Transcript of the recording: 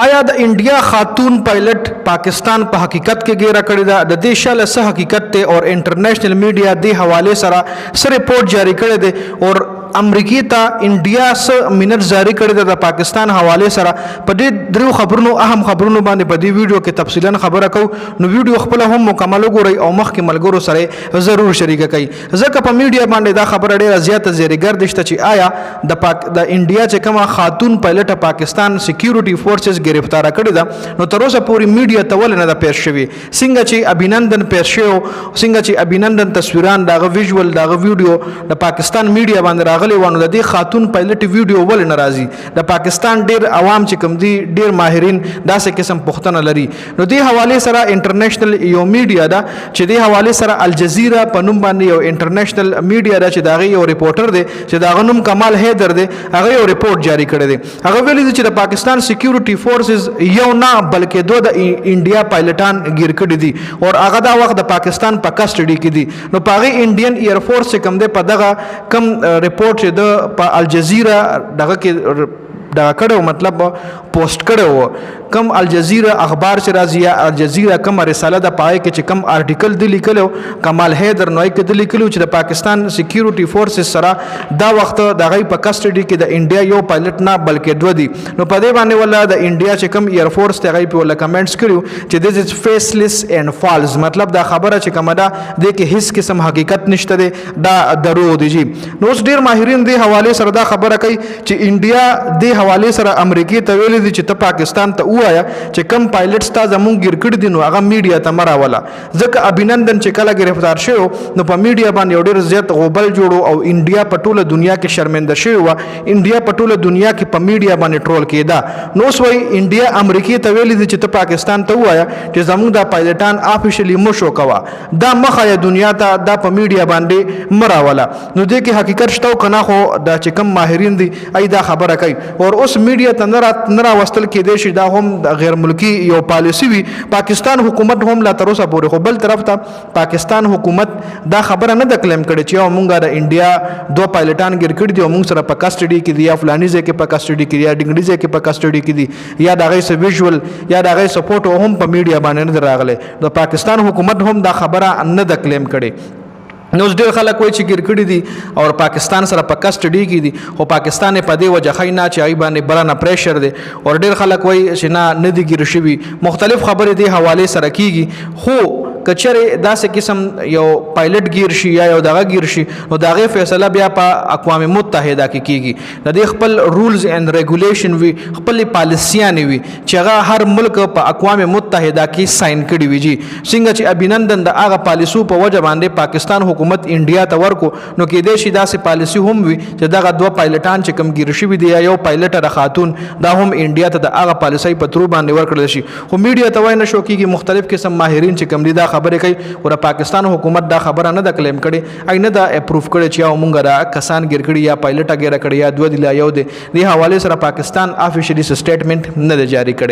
آیا د انډیا خاتون پایلټ پاکستان په حقیقت کې ګیره کړې ده؟ د دې شاله څه حقیقت دی او انټرنیشنل میډیا د حواله سره رپورټ جاری کړی دی او امریکای ته انډیا سره منټ جاری کړی دی د پاکستان حواله سره. په دې درو خبرونو اهم خبرونو باندې په دې ویډیو کې تفصیلا خبره کوو، نو ویډیو خپل هم مکمل وګورئ او مخکې ملګرو سره ضرور شریک کړئ، ځکه په میډیا باندې دا خبره ډیره زیاته زیرګرد شته چې آیا د انډیا چې کومه خاتون پایلټ پاکستان سکیورټي فورسز گرفتار کړی ده نو تر اوسه پورې میډیا ته ول نه ده پیښ شوی. څنګه چې ابینندن پیښ شو، څنګه چې ابینندن تصویران دغه ویژوال دغه ویډیو د پاکستان میډیا باندې راغلی وانه د دې خاتون پایلټ ویډیو ول نه راځي. د پاکستان ډیر عوام چې کوم دي ډیر ماهرین داسې قسم پښتنه لري. نو دې حواله سره انټرنیشنل یو میډیا ده چې دې حواله سره الجزیره په نوم باندې یو انټرنیشنل میډیا ده چې دغه یو ریپورټر دی چې دغه نوم کمال حیدر دی، هغه یو ریپورټ جاری کړی دی. هغه ویلي چې د پاکستان سکیورټي فورسز یو نه بلکې دوه د انډیا پایلټان گیر کړي دي او هغه دا وخت د پاکستان په کسټډي کې دي. نو پاغي انډین ایر فورس کم دی په دغه کم ریپورټ چې د په الجزیره دغه کې دا کړو مطلب پوسټ کړو کم الجزیره اخبار چې راځي یا الجزیره کم رساله د پای کې چې کم آرټیکل دی لیکلو کمال حیدر نوې کې دی لیکلو چې د پاکستان سکیورټي فورسز سره دا وخت د غي په کسټډي کې د انډیا یو پایلټ نه بلکې دوه دي. نو په دې باندې ولا د انډیا چې کم ایر فورس ته غي په ولا کمنټس کړو چې دس از فیسلیس اینڈ فالز، مطلب دا خبره چې کومه ده د کې هیڅ قسم حقیقت نشته دی، دا درو دی جی. نو اوس ډیر ماهرین دی حواله سره دا خبره کوي چې انډیا د حواله سره امریکای ته ویل دي چې ته پاکستان ته وایا چې کم پایلټس تا زمون ګیر کړی دي نو هغه میډیا ته مراوله، ځکه ابینندن چې کله گرفتار شو نو په میډیا باندې ډیر زیات غوبل جوړو او انډیا په ټوله دنیا کې شرمنده شوی و. انډیا په ټوله دنیا کې په میډیا باندې ټرول کېده. نو سوی انډیا امریکای ته ویل دي چې ته پاکستان ته وایا چې زمون دا پایلټان افیشلی مشو کوا دا مخه دنیا ته دا په میډیا باندې مراوله. نو دې کې حقیقت شته کنه خو دا چې کم ماهرین دي ای دا خبره کوي او اوس میډیا ته نه راوستل کېدی شي. دا هم غیر ملکی یو پالیسی وي. پاکستان حکومت هم لا تر اوسه پورې خو بل طرف ته پاکستان حکومت دا خبره نه د کلیم کړي چې مونږه د انډیا دوه پایلټان ګیر کړي دي او مونږ سره په کسټډي کې دي یا فلاني ځای کې په کسټډي کې یا ډنګړي ځای کې په کسټډي کې دي یا دغه څه ویژوال یا دغه سپورټ هم په میډیا باندې نه راغله. د پاکستان حکومت هم دا خبره نه د کلیم کړي. نو ډېر خلک وایي چې ګیر کړي دي او پاکستان سره په کسټډي کې دي خو پاکستان په دې وجه خینا چې ای باندې برانه پریشر دی او ډېر خلک وایي چې نه دي ګیر شوي. مختلف خبرې دي حواله سره کیږي خو کچره داسې قسم یو پایلټ گیر شي یا یو دغه گیر شي نو دغه فیصله بیا په اقوام متحده کې کیږي. د دې خپل رولز اینڈ ریګولیشن وی خپل پالیسیانه وي چې هغه هر ملک په اقوام متحده کې ساين کړي وي جی. څنګه چې ابینندن د هغه پالیسو په وجه باندې پاکستان حکومت انډیا ته ورکو نو کې دې شي داسې پالیسی هم وي چې دغه دوه پایلټان چې کم گیر شي دي یا یو پایلټ د خاتون دا هم انډیا ته د هغه پالیسي په ترو باندې ورکړل شي. خو میډیا ته وای نه شو کیږي مختلف قسم ماهرین چې کم دي دا خبره کوي او پاکستان حکومت دا خبره نه د کلیم کړي ای نه دا اپروف کړي چې مونږه دا کسان ګیر کړي یا پایلټ ګیر کړي یا دوه دی یا یو دی. د حواله سره پاکستان افیشلی سټیټمنټ نه جاری کړي.